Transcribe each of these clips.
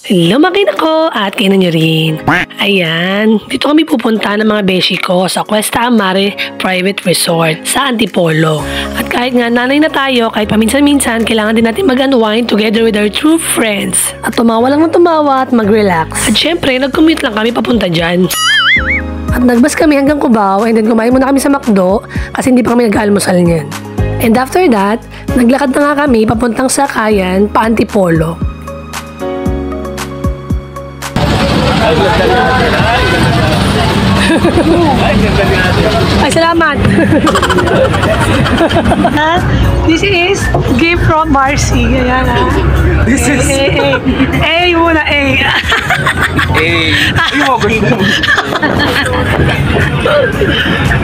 Lumakin ako at kainan nyo rin. Ayan, dito kami pupunta ng mga beshi ko sa Cuesta Amare Private Resort sa Antipolo. At kahit nga nanay na tayo, kahit paminsan-minsan, kailangan din natin mag-unwind together with our true friends. At tumawa lang ng tumawa at mag-relax. At syempre, nag-commute lang kami papunta dyan. At nagbas kami hanggang Cubao and then kumain muna kami sa McDo kasi hindi pa kami nag-almusal niyan. And after that, naglakad na nga kami papuntang Sakayan pa Antipolo. Ay, salamat. This is gift from Marcy. Ayan, this is A muna, A.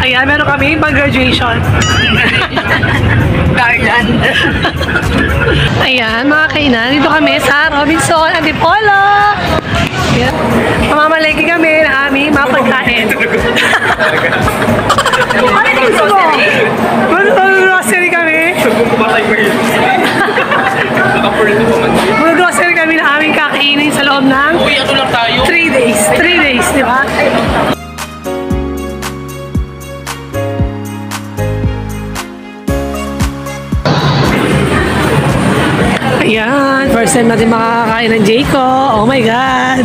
Ayan, meron kami pag-graduation. Garland. Ayan, mga kainan. Dito kami sa Robinson Antipolo. Ayan. Mamamalaki kami ng aming mga pagkain. Ano gusto mo? Mag-grocery kami. Mag-grocery kami na aming kakainin sa loob ng 3 days. 3 days, di ba? Ayan, first time natin makakakain ng Jayco. Oh my God!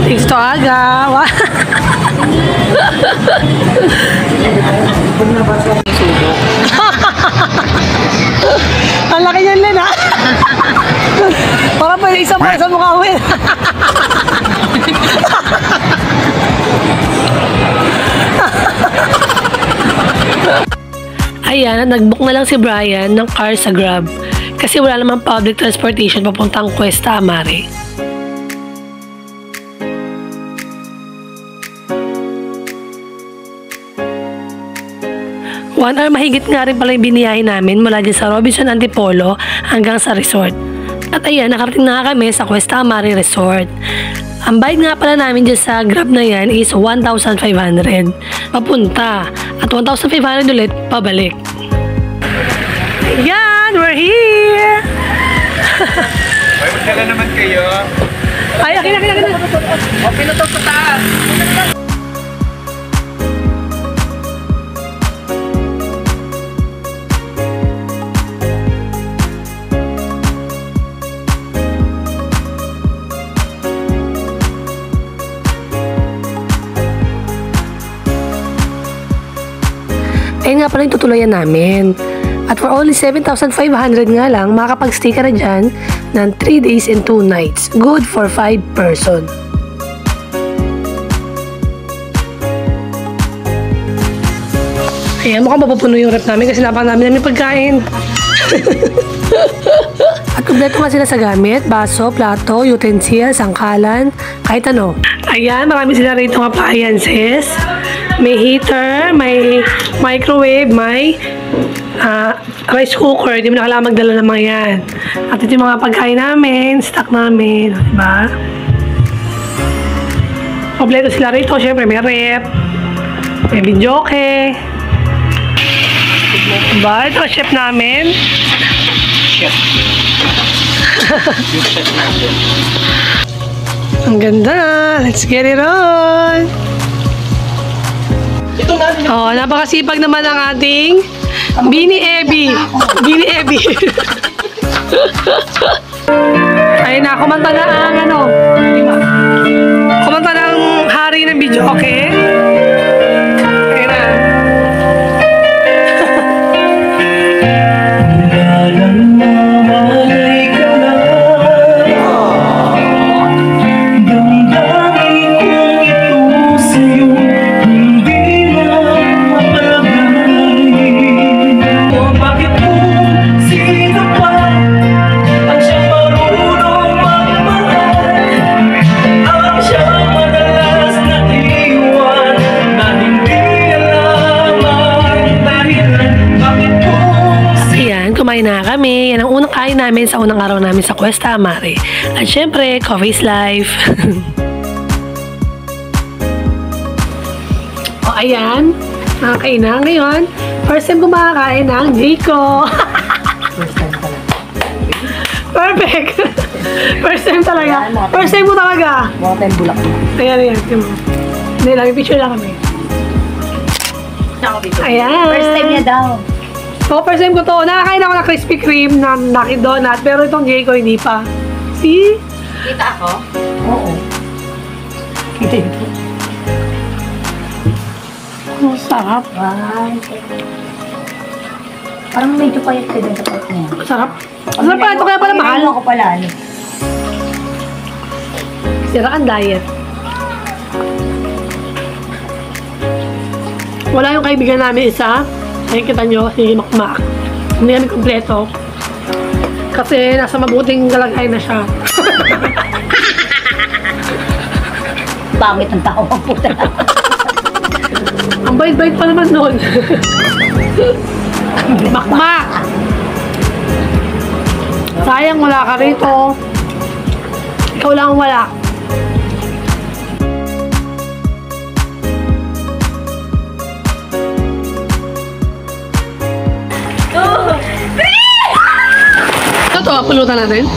Thanks to Aga. Wow. Ang laki niyan, Len, ha? Parang pwede isang para sa mukha mo, Ayan, nag-book na lang si Brian ng car sa Grab kasi wala namang public transportation papuntang Cuesta Amare. One hour mahigit nga rin pala yung biniyahin namin mula dyan sa Robinson Antipolo hanggang sa resort. At ayan, nakarating na kami sa Cuesta Amare Resort. Ang bayad nga pala namin dyan sa Grab na yan is 1,500 papunta at 1,500 ulit pabalik. Ayan, we're here! Ay, magkala naman kayo. Ay, akin. O, pinutog sa taas. Ayun nga pala yung tutulayan namin. At for only 7,500 nga lang, makakapag-stay ka na dyan ng 3 days and 2 nights. Good for 5 person. Ayan, mukhang mapupuno yung rep namin kasi namin pagkain. At kumpleto nga sila sa gamit, baso, plato, utensil, sangkalan, kahit ano. Ayan, marami sila rito ng appliances. May heater, may microwave, may rice cooker. Hindi mo na kailangan magdala ng mga yan. At ito yung mga pagkain namin, stock namin. Diba? Kompleto sila rito. Siyempre, may rep, may videoke. Diba? Ito ang chef namin. Chef. Yung chef natin. Ang ganda. Let's get it on. Oh, napakasipag naman ang ating Bini Ebi. Bini Ebi. Ayun na, kumanta na ang ano. Kumanta na ang hari ng video, okay? Ayun na. Kumain na kami. Yan ang unang kain namin sa unang araw namin sa Cuesta Amare. At syempre, coffee's life. O ayan, nakakain na ngayon. First time kumakain ng Jayco. First time pala. Perfect! First time talaga. First time mo talaga. Mga tayong bulak mo. Ayan. Hindi lang, picture lang kami. Ayan. First time niya daw. So, first time ko to. Nakakain ako ng Krispy Kreme na Lucky Donut, pero itong Jay ko hindi pa. See? Kita ako? Oo. Kita ito. Ang sarap. Wow. Parang medyo payat ka din sa part niya. Sarap. Sarap pala ito, kaya pala mahal. Ano ko pala, ano? Sira ang diet. Wala yung kaibigan namin isa. Ayun, kita nyo, si Makmak. Hindi kami kompleto. Kasi nasa mabuting kalagayan na siya. Pangit ang tao ang puta. Ang bait-bait pa naman nun. Makmak! Sayang wala ka rito. Ikaw lang ang wala. Ito to, pulutan natin.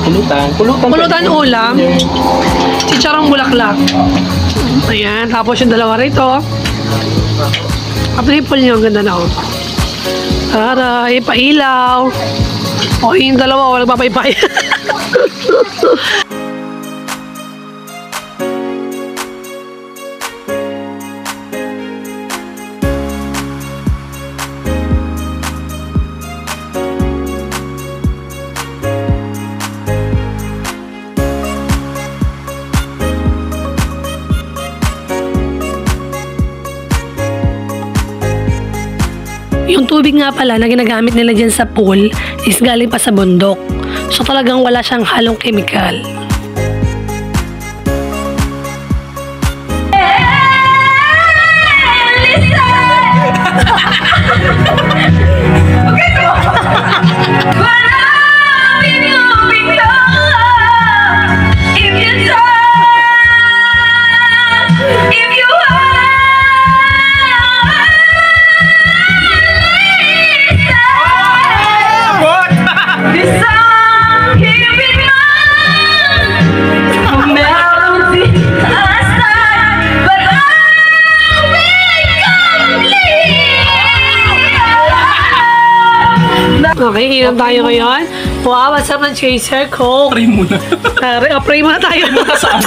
Pulutan ulam. Chicharong bulaklak. Ayan, tapos yung dalawa rito. Triple nyo, ang ganda na oh. Aray, pailaw. O, yung dalawa, walang papaypay. Yung tubig nga pala na ginagamit nila dyan sa pool is galing pa sa bundok. So talagang wala siyang halong chemical. Okay, inom tayo ngayon. Wow, what's up ng chaser ko? Pray muna. Pray muna tayo. Saan?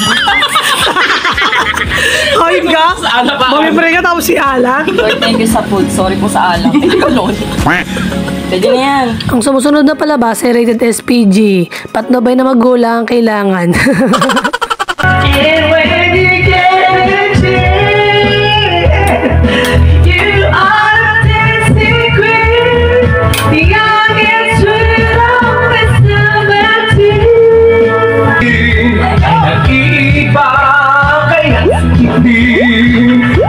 Hoy ka? Sa ala ba? Mamipray ka tapos si Ala. Lord, thank you sa food. Sorry po sa alam. Hindi ko noon. Pwede na yan. Ang sumusunod na palabas ay rated SPG. Patnubay na magulang ang kailangan.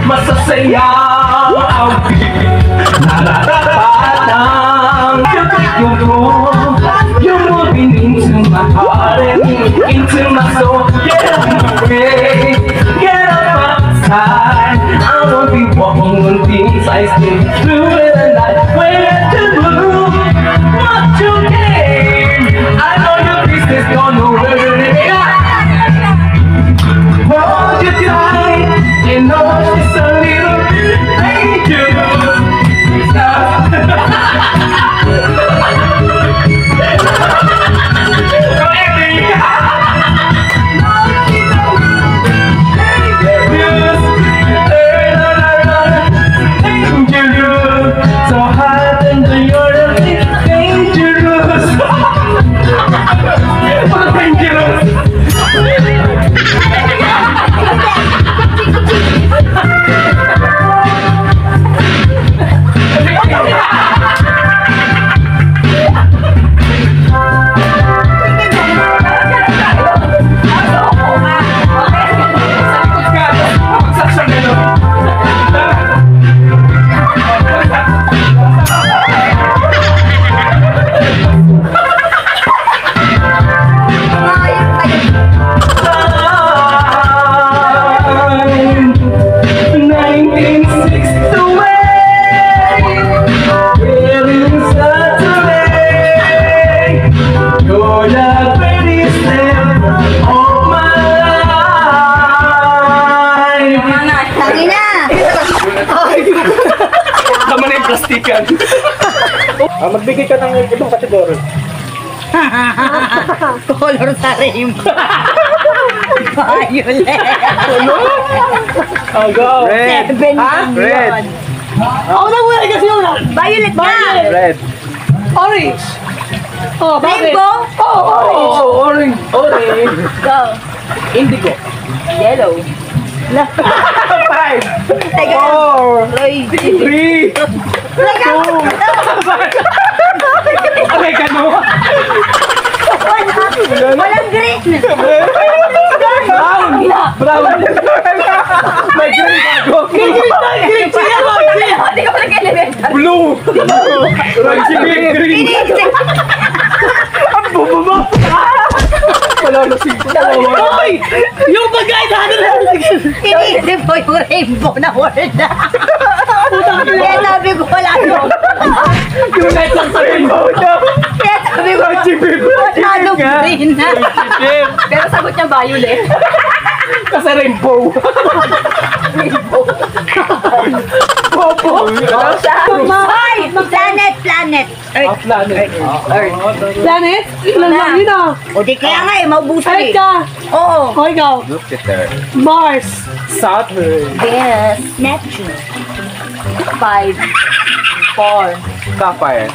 Masasaya ang nararapatang you're moving into my heart and into my soul. Get out of my way, get out my side. I won't be walking on things I stay through the night. When to move, what you gain. I know your business don't know where it is. Hold you tight, you know she's a little dangerous. Dangerous. plastikan. Magbigay ka ng ibang kategory. Color sa rainbow. Violet. Go. Red. 7 million. Red. Ako na muna kasi yung Violet na. Red. orange. Oh, bakit? Rainbow. Oh, orange. Orange. Go. Indigo. Yellow. 5. Teka. 4. Uy. 3. Teka. Okay, gano'n. Walang green. Brown. Brown. May green bago. Green siya, Hindi ko pala elemental. Blue. Green. Iniisip. Ang bubaba. Wala na si Hoy! Yung bagay na Iniisip ko yung rainbow na word na. Kaya sabi ko wala doon. Yung night lang sa rainbow niya. Kaya sabi ko wala doon green na. Pero sagot niya violet. Kasi rainbow. Popo. Hoy! Planet. Planet. Planet? Ilan lang yun ah. O di kaya nga maubusan Earth ka. Oo. O ikaw. Jupiter. Mars. Saturn. Venus. Neptune. 5. 4. Sapphire.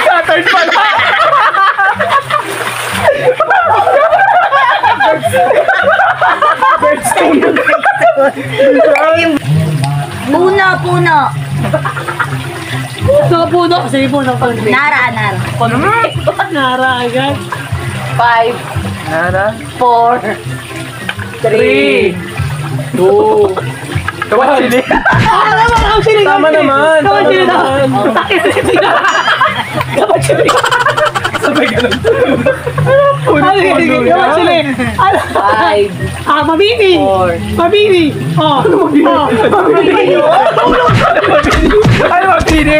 Saturn pala. Birdstone. Puno. So, puno. Sige, puno. Nara. Nara agad. 5. Nara. 4. 3. 2. Kawasili. Tama naman. Sabay ganun. Mabini. Mabini. Oh. Ano mabini?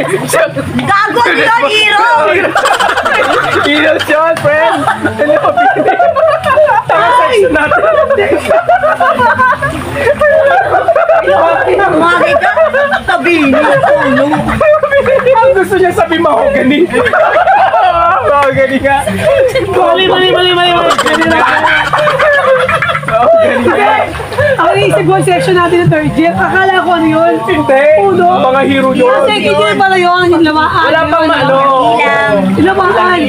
Gago yun, hero! Kilos yun, friend. Ano mabini? Tama sex natin. Mami ka, kabini, puno. Ang gusto niya sabi mahogany. Mahogany nga. Mali. Ang naisip ko ang section natin ng third year. Akala ko ano yun? Hindi. Puno. Mga hero yun. Kasi hindi pala yun. Yung lamaan. Wala pang ano. Ilang. Lamaan.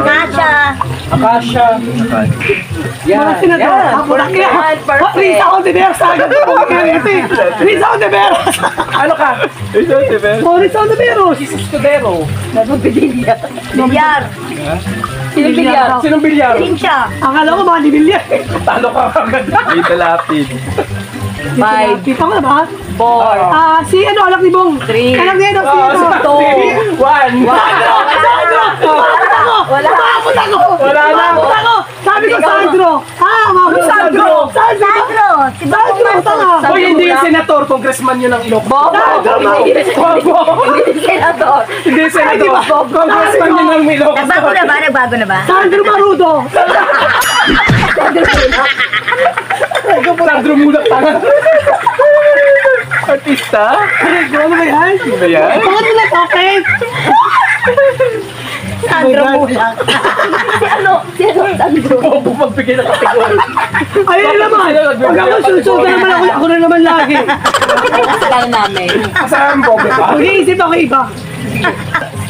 Kasha. Akasha. Mga senador. Perfect. Risa Ontiveros. Risa Ontiveros. Ano ka? Risa Ontiveros. Escudero. Bilyar. Sinong bilyar? Sinong bilyar? Sinsya. Akala ko mga libilyar. Talo ka agad. Dito lapid. 5. Kita ko na ba? 4. Si ano, anak ni Bong. 3. Anak niya, si ano. 1. Wala. Umabot ako. Wala na. Umabot ako. Sabi ko, Sandro. Umabot Sandro. Sandro. Si Sandro, tanga. Hoy, hindi yung senator, congressman yun ang ilok. Bobo. Bobo. Senador. Hindi senator. Congressman yun ang ilok. Nagbago na ba? Sandro Marudo. Sandro Mulak tanga. Artista? Ano ba yan? Ano ba yan? Bakit nila okay? Sandro Mulak. Si ano? Sandro. Bobo pagbigay ng kategory. Ayun naman. Pag ako susunod naman ako na naman lagi. Kasalanan namin. Saan Bobo ka? Mag-iisip ako iba.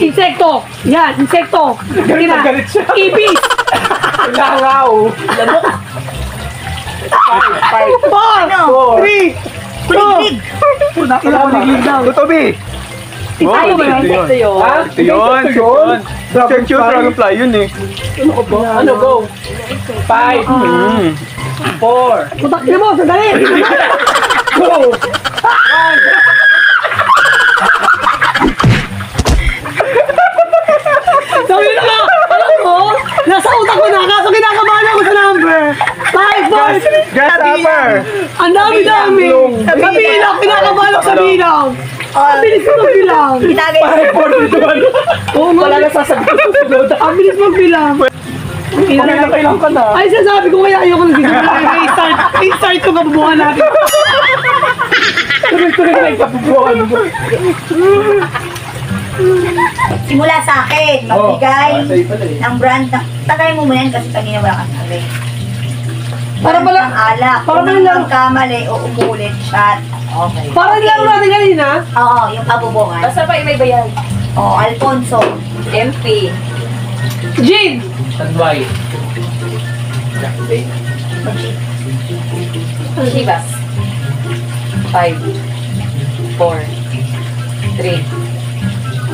Insekto. Yan, insekto. Galit siya. Ibis. Langaw. Four. 3. Kuliglig. Kuliglig daw. Tutubi! Ano ba yan? Ito yun. Ha? Ito yun! Search yun, Dragonfly yun eh. Ano, go? 5, 4, Putak na mo, sandali. go! So yun na nga. Alam mo, nasa utak ko na. Kaso kinakabahan ako sa number. 5, 4. Grasshopper! Ang dami-dami. Sa bilang, kinakabahan ako sa bilang. Ang bilis ko magbilang. Itagay. 5, 4, 2, 1. Oo, Wala na sasabihin ko sunod. Ang bilis magbilang. Kailan ka na? Ay, sasabi ko kaya ayoko nagsisimula. I-start ko kabubuhan natin. Tuloy-tuloy na yung kapupuan mo. Simula sa akin, magbigay ng brand na... Tagay mo yan kasi kanina wala kang sabi. Para Brand pala... ng alak. para Kung pala- nang kamali o umulit, shot. Okay. Parang lang natin kanina. Oo, yung kabubungan. Basta pa may bayan. Oo, Alfonso. MP. Jean! Tanway. Chivas. 5, 4, 3,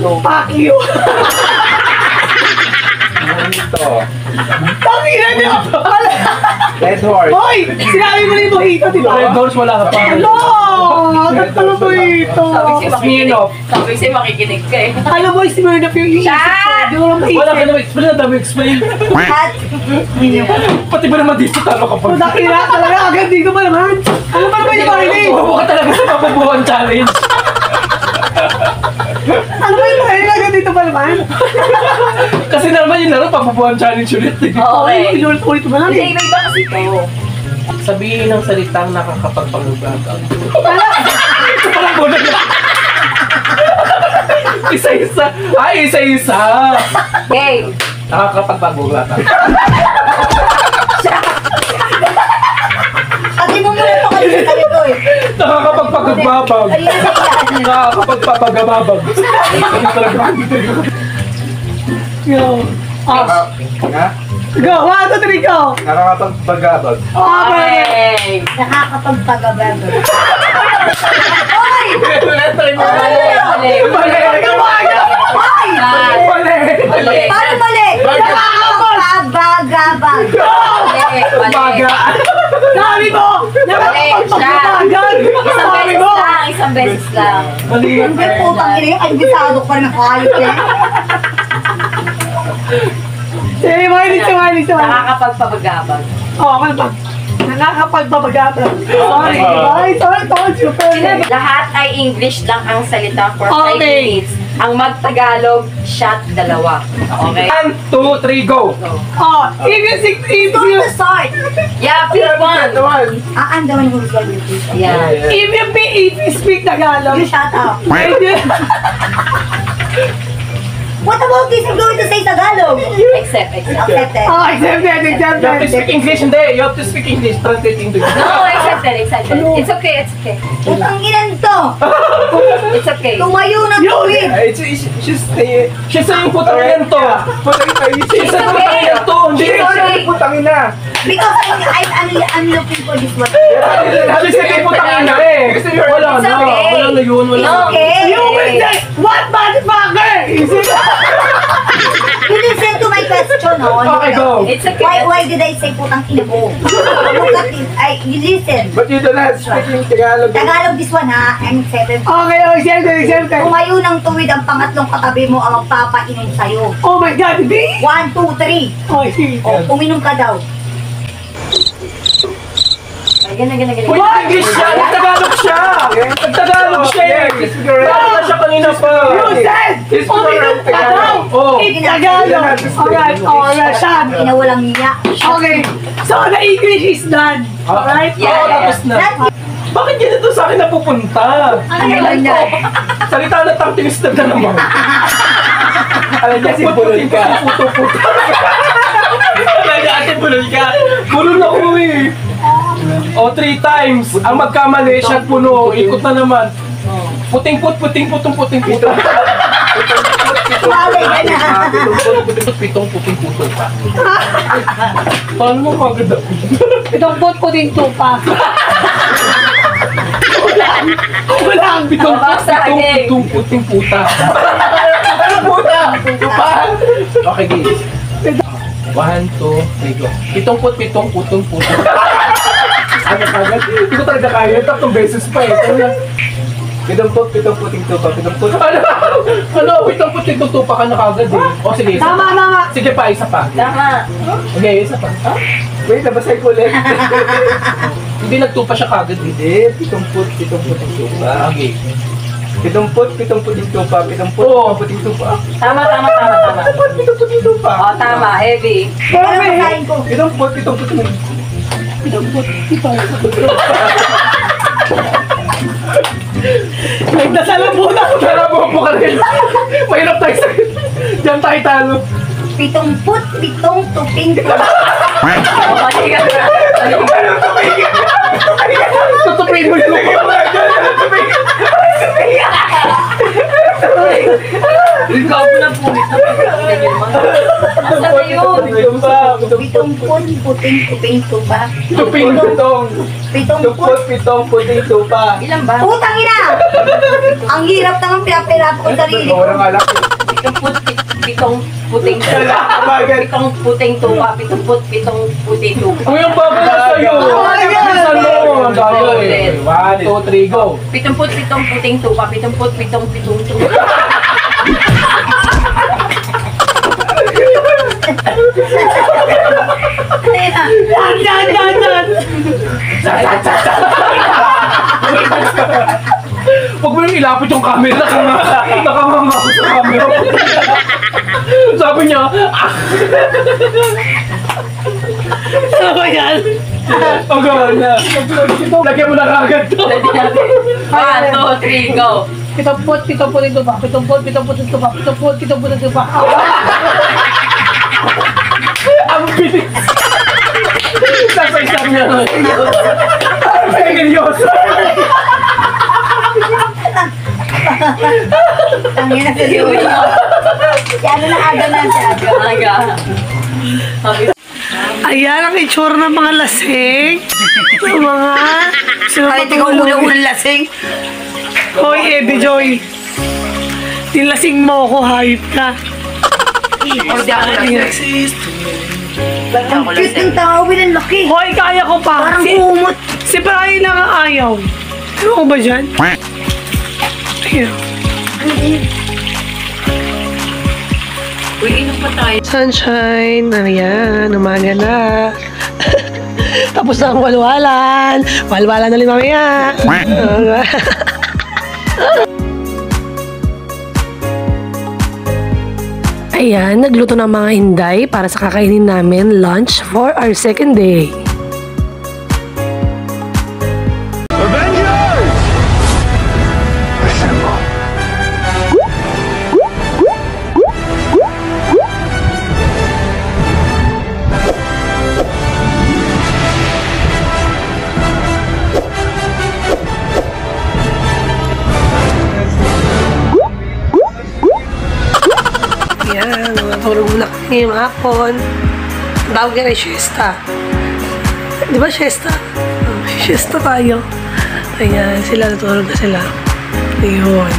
2. Fuck you! Ito. Tangina niyo! Red Horse. Hoy! Sinabi mo na yung mojito, di ba? Red Horse wala ka pa. Ano? Agad pala mojito. Smirnoff. Sabi siya makikinig ka eh. Alam mo, si Myrna yung iisip ko. Di mo lang Wala ka maisip. naman explain, ang dami explain. At, Pati ba naman dito talo ka pa? Nakira talaga, agad dito pa naman. Ano ba naman yung makinig? Buho ka talaga sa mabubuhan challenge. Ano ba yung makinig? Agad dito pa naman. Kasi naman yung laro, pabubuhan challenge ulit. Okay, inulit-ulit mo lang Hindi, eh. may iba kasi ito. Sabihin ng salitang nakakapagpangubagaw. Ito palang muna na. Isa-isa. Ay, isa-isa. Okay. Nakakapagpangubagaw. pati mo muna ito kasi sa ito eh. Nakakapagpagababag. Ayun na yan. Nakakapagpapagababag. Ano talaga? Yo. Ah, Ha? go, 1, 2, 3, go. Nakakapagpagabag. Okay. Okay. Nakakapagpagabag. Hoy! Mali. Mali! Hoy! Mali! Paano mali? Nakakapagpagabag. Baga! Sabi mo, nakakapagpagpapagan. Isang Sabi beses mo. lang, isang beses lang. Mali! Hindi putang ina yun. Ay, bisado ko pa rin ako. Ayos yan. Sige, makinig siya, makinig siya. Nakakapagpabagabag. Oo, ano ba? Nakakapagpapagabag. Sorry, ay, sorry, told you. Lahat ay English lang ang salita for 5 Okay. minutes. Ang mag-Tagalog, shot 2. Okay? 1, 2, 3, go! Oh, if Go you to start. Yeah, pick one. Aan daw yung husgal yung pizza. Yeah. if you speak Tagalog, You shut up. and you- What about this? I'm going to say Tagalog. Except. Accepted. Oh, accepted, You have to accepted. speak English, hindi. You have to speak English. Translate English. No, accepted. It's okay, it's okay. Putang inan to. It's okay. Tumayo na tuwid. She's saying putang yan to. She's saying putang yan to. Hindi. Sorry. Putang ina. Because I'm looking for this one. She's saying putang ina eh. Wala It's na. okay. Wala na yun. Wala It's na. okay. You will say, what motherfucker? Is it? You listen to my question, no? Okay, go. It's okay. Why did I say putang ina mo? Look at this. You listen. But you don't have speaking Tagalog. Tagalog this one ha. I'm accepted. Okay, oh, accepted, accepted. Tumayo ng tuwid ang pangatlong katabi mo ang magpapainom sa'yo. Oh my God, hindi? 1, 2, 3. Oh, sige. O, uminom ka daw. Ay, ganun. What? English siya. Nagtagalog siya. Nagtagalog siya eh. Wala siya kanina pa. You said, uminom ka daw. Oh. In Tagalog. Alright, alright, Sean. Ina walang niya. Okay, so the English is done. Alright? Yeah, Oo, yeah. tapos na. Bakit ganito sa akin napupunta? Ano naman niya? Salita na tangtinis na naman. Alam niya si Bulol ka. Puto-puto. Alam niya ate Bulol ka. Bulol ako eh. O, 3 times. Ang magkamali, siya puno. Ikot na naman. Puting-put, puting-putong puting-puto. Malay ka na. Pitong puting-puto pa. Paano mo maganda? Itong pot ko din tupa. Walang Pitong Saging. pitong puting-puta. Ano puta? Pa? Okay, guys. 1, 2, 3, go. Pitong putong puto. Ano kagad? Hindi ko talaga kaya. 3 beses pa eh. Pitong puting tupa. Ano? Pitong puting tupa ka na kagad eh. O sige, isa Tama, pa. tama. Sige pa, isa pa. Tama. Okay, isa pa. Wait, nabasay ko ulit. Hindi nagtupa siya kagad. Hindi. Pitong puting tupa. Okay. Pitong puting tupa. Tama. Pitong puting tupa. Oh, tama. Heavy. Ano masahin ko? Pitong puting. Nagdasalan muna. Tara, po ka rin. Mahirap tayo sa... Diyan tayo talo. 70 tuping. Tutupin mo yung Ikaw mo na po. Asa na yun? 70 puting tuping tupa. Tuping tutong. 70. Pitong puting tupa. Ilan ba? Putang ina! Ang hirap naman pinapirap ko sarili ko. Orang alak. Pitong puting tupa. Pitong puting tupa. Pitong puting tupa. Uy, ang bago na sa'yo. Bilisan mo. Ang bago eh. 1, 2, 3, go. Pitong puting tupa. Pitong tupa. Yan. Huwag mo yung ilapit yung camera. Nakamama ako sa camera. Sabi niya, Ano yan? ang gawin na. Lagyan mo na kagad to. 1, 2, 3, go. Pitampot ito ba? Pitampot ito ba? Ang bilis. Sasay-sab niya. Seryoso. Ang ina sa iyo. Yan na aga na siya. Aga. Ayan ang itsura ng mga lasing. Ng mga... Ay, ikaw ulang lasing. Hoy, Eddie Joy. Nilasing mo ako, hayop ka. Ang cute ng tao, ang laki. Hoy, kaya ko pa. Parang kumot. Si Brian lang ang ayaw. Ano ko ba dyan? Ayan. Uy, inom pa tayo. Sunshine. Ayan, umaga na. Tapos na ang walwalan. Walwalan na rin mamaya. Ayan, nagluto ng mga hinday para sa kakainin namin lunch for our second day. Ayan, natulog muna kami ngayong hapon. Tawag yan ay siesta. Di ba siesta? Siesta tayo. Ayan, sila natulog na sila. Ayun.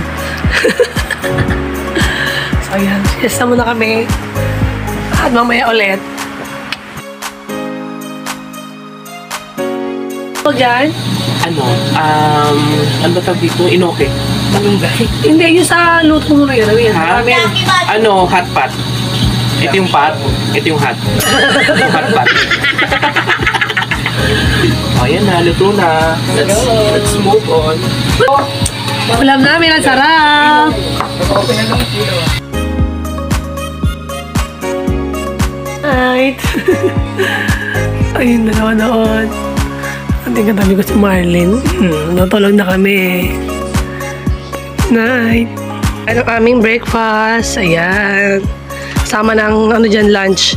So ayan, siesta muna kami. At mamaya ulit. So dyan? Ano ba tawag dito? Inoke. Hindi, yung sa luto mo na yun. Ha? Hot pot. Ito yung pot. Ito yung hot. Yung hot pot. Ayan na, luto na. Let's move on. Ulam namin, ang sarap! Right. Ayun, dalawa noon. Ang katabi ko si Marlene. Natulog na kami. Night. Ano aming breakfast. Ayan. Sama ng ano dyan, lunch.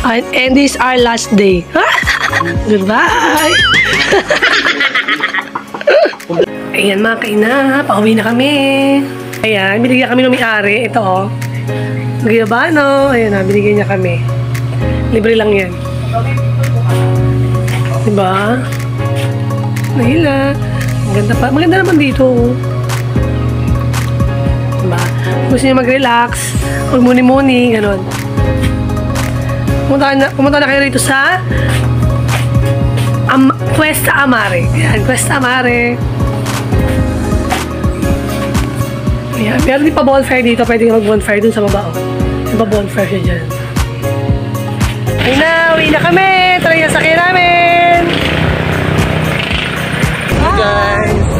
And this is our last day. Goodbye. Ayan mga kaina. Pauwi na kami. Ayan. Binigyan kami ng may-ari. Ito oh. Guyabano. Ayan na. Binigyan niya kami. Libre lang yan. Diba? Nahila. Maganda pa. Maganda naman dito. Diba? Gusto niyo mag-relax. Mag-muni-muni. Ganon. Pumunta na kayo rito sa Cuesta Amare. Ayan. Cuesta Amare. Ayan. Meron din pa bonfire dito. Pwede mag-bonfire dun sa baba. May pa bonfire siya dyan. Ayun na. Uwi na kami. Tara yung sakay namin. Guys,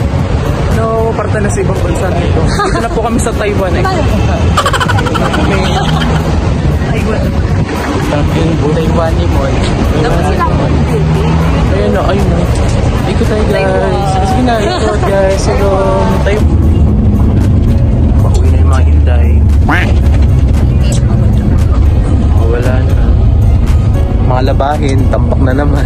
no, parte na sa ibang bansa nito. Dito na po kami sa Taiwan. Taiwan. Taiwan ni Mon. Ayan Ayun na, ayun na. Ikot tayo guys. Sige na, ikot guys. Hello. Tayo. Pauwi na yung mga Inday. Wala na. Mga labahin, tambak na naman.